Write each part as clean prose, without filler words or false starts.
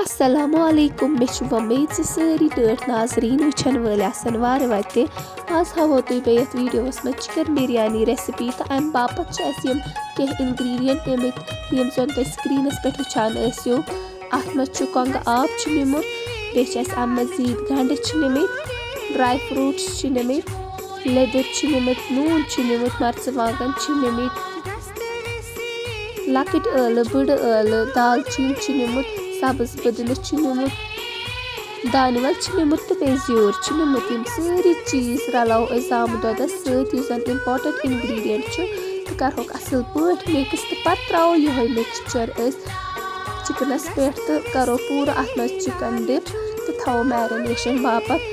السلام علیکم مےٚ چھُ وۄمید زِ سٲری ٹٲٹھ ناظریٖن وٕچھن وٲلۍ آسن وارٕ وتہِ آز ہاوو تُہۍ بہٕ یتھ ویٖڈیووس منٛز چِکن بِریانی ریسِپی تہٕ امہِ باپتھ چھِ اسہِ یِم کینٛہہ اِنگریٖڈینٹ نِمٕتۍ یِم زن تُہۍ سکریٖنس پٮ۪ٹھ وٕچھان ٲسِو اتھ منٛز چھُ کۄنٛگہٕ آب چھُ نِمُت بیٚیہِ چھِ اسہِ امہِ مزیٖد گنٛڈٕ چھِ نِمٕتۍ ڈراے فروٗٹٕس چھِ نِمٕتۍ لیٚدٕر چھِ نِمٕتۍ نوٗن چھِ نِمٕتۍ مرژٕوانٛگن چھِ نِمٕتۍ لۄکٕٹۍ ٲلہٕ بٕڑٕ ٲلہٕ دالچیٖن چھِ نِمُت سبٕز پٔدنہٕ چھُ نِمُت دانہِ ول چھُ نِمُت تہٕ بیٚیہِ زیُر چھُ نِمُت یِم سٲری چیٖز رلاوو أسۍ زامہٕ دۄدس سۭتۍ یُس زن امپاٹنٹ اِنگریٖڈینٹ چھُ تہٕ کرہوکھ اصٕل پٲٹھۍ مِکٕس تہٕ پتہٕ تراوو یِہوے مِکسچر أسۍ چِکنس پٮ۪ٹھ تہٕ کرو پوٗرٕ اتھ منٛز چِکن ڈِپ تہٕ تھاوو میرِنیشن باپتھ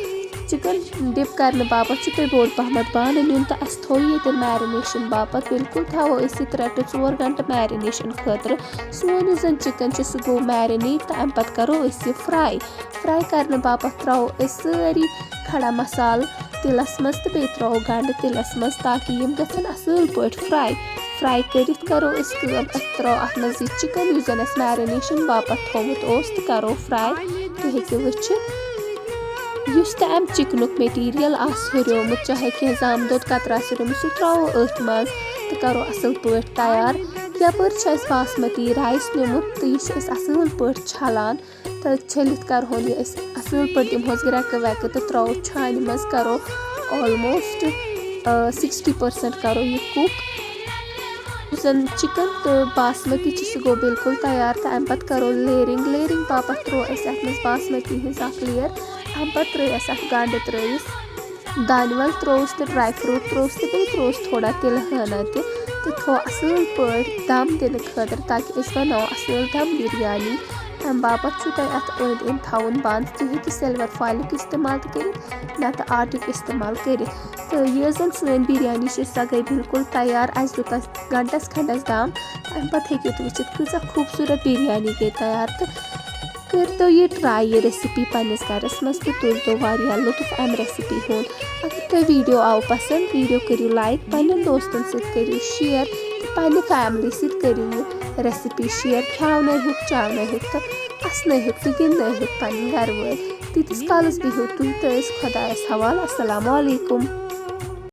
چِکن ڈِپ کرنہٕ باپتھ چھُ تۄہہِ بوٚڑ پہمتھ بانہٕ نیُن تہٕ اسہِ تھوٚو ییٚتہِ میرِنیشن باپتھ بالکُل تھاوو أسۍ یہِ 3 ٹُو 4 گنٹہٕ میرِنیشن خٲطرٕ سون یُس زن چِکن چھُ سُہ گوٚو میرِنیٹ تہٕ امہِ پتہٕ کرو أسۍ یہِ فراے کرنہٕ باپتھ تراوو أسۍ سٲری کھڑا مسالہٕ تِلس منٛز تہٕ بیٚیہِ تراوو گنڈٕ تِلس منٛز تاکہِ یِم گژھن اصٕل پٲٹھۍ فراے کٔرِتھ کرو أسۍ کٲم أسۍ تراوو اتھ منٛز یہِ چِکن یُس زن اسہِ میرِنیشن باپتھ تھومُت اوس تہٕ کرو فراے تُہۍ ہیٚکِو وٕچھِتھ یُس تہِ امہِ چِکنُک میٹیٖریل آسہِ ہُریومُت چاہے کینٛہہ زامہٕ دۄد قطرٕ آسہِ ہُریومُت سُہ تراوو أتھۍ منٛز تہٕ کرو اصٕل پٲٹھۍ تیار یپٲرۍ چھُ اسہِ باسمتی رایس نیُمُت تہٕ یہِ چھِ أسۍ اصٕل پٲٹھۍ چھلان تہٕ چھٔلِتھ کرہون یہِ أسۍ اصٕل پٲٹھۍ دِمہوس گرٮ۪کہٕ وٮ۪کہٕ تہٕ تراوو چھانہِ منٛز کرو آلموسٹ 60% کرو یہِ کُک یُس زن چِکن تہٕ باسمتی چھُ سُہ گوٚو بالکُل تیار تہٕ امہِ پتہٕ کرو لیرنگ باپتھ تروو اسہِ اتھ منٛز باسمتی ہٕنٛز اکھ لیر امہِ پتہٕ ترٲے اسہِ اتھ گنڈٕ ترٲیِس دانہِ ول ترووُس تہٕ ڈراے فروٗٹ ترووُس تہٕ بیٚیہِ ترووُس تھوڑا تِلہٕ ہٲنہ تہِ تہٕ تھوٚو اصٕل پٲٹھۍ دم دِنہٕ خٲطرٕ تاکہِ أسۍ بناوو اصٕل دم بِریانی امہِ باپتھ چھُو تۄہہِ اتھ أنٛدۍ أنٛدۍ تھاوُن بنٛد تُہۍ ہیٚکِو سِلور فویلُک استعمال تہِ کٔرِتھ نتہٕ آٹُک استعمال کٔرِتھ تہٕ یۄس زن سٲنۍ بِریانی چھِ سۄ گٔے بالکُل تیار اسہِ دیُت اتھ گنٹس کھنڈس دم امہِ پتہٕ ہیٚکِو تُہۍ وٕچھِتھ کۭژاہ خوٗبصوٗرت بِریانی گٔے تیار تہٕ کٔرۍتو یہِ ٹراے یہِ ریسِپی پننِس گرس منٛز تہٕ تُلۍتو واریاہ لُطف امہِ ریسِپی ہُنٛد اگر تۄہہِ ویٖڈیو آو پسنٛد ویٖڈیو کٔرِو لایک پننٮ۪ن دوستن سۭتۍ کٔرِو شیر تہٕ پننہِ فیملی سۭتۍ کٔرِو یہِ ریسِپی شیر کھیاونٲیہُکھ چاونٲیہُکھ تہٕ اسنٲیہُکھ تہٕ گِنٛدنٲیہُکھ پنٕنۍ گرٕ وٲلۍ تیٖتِس کالس بِہِو تُہۍ تہٕ أسۍ خۄدایس حوالہٕ السلامُ علیکُم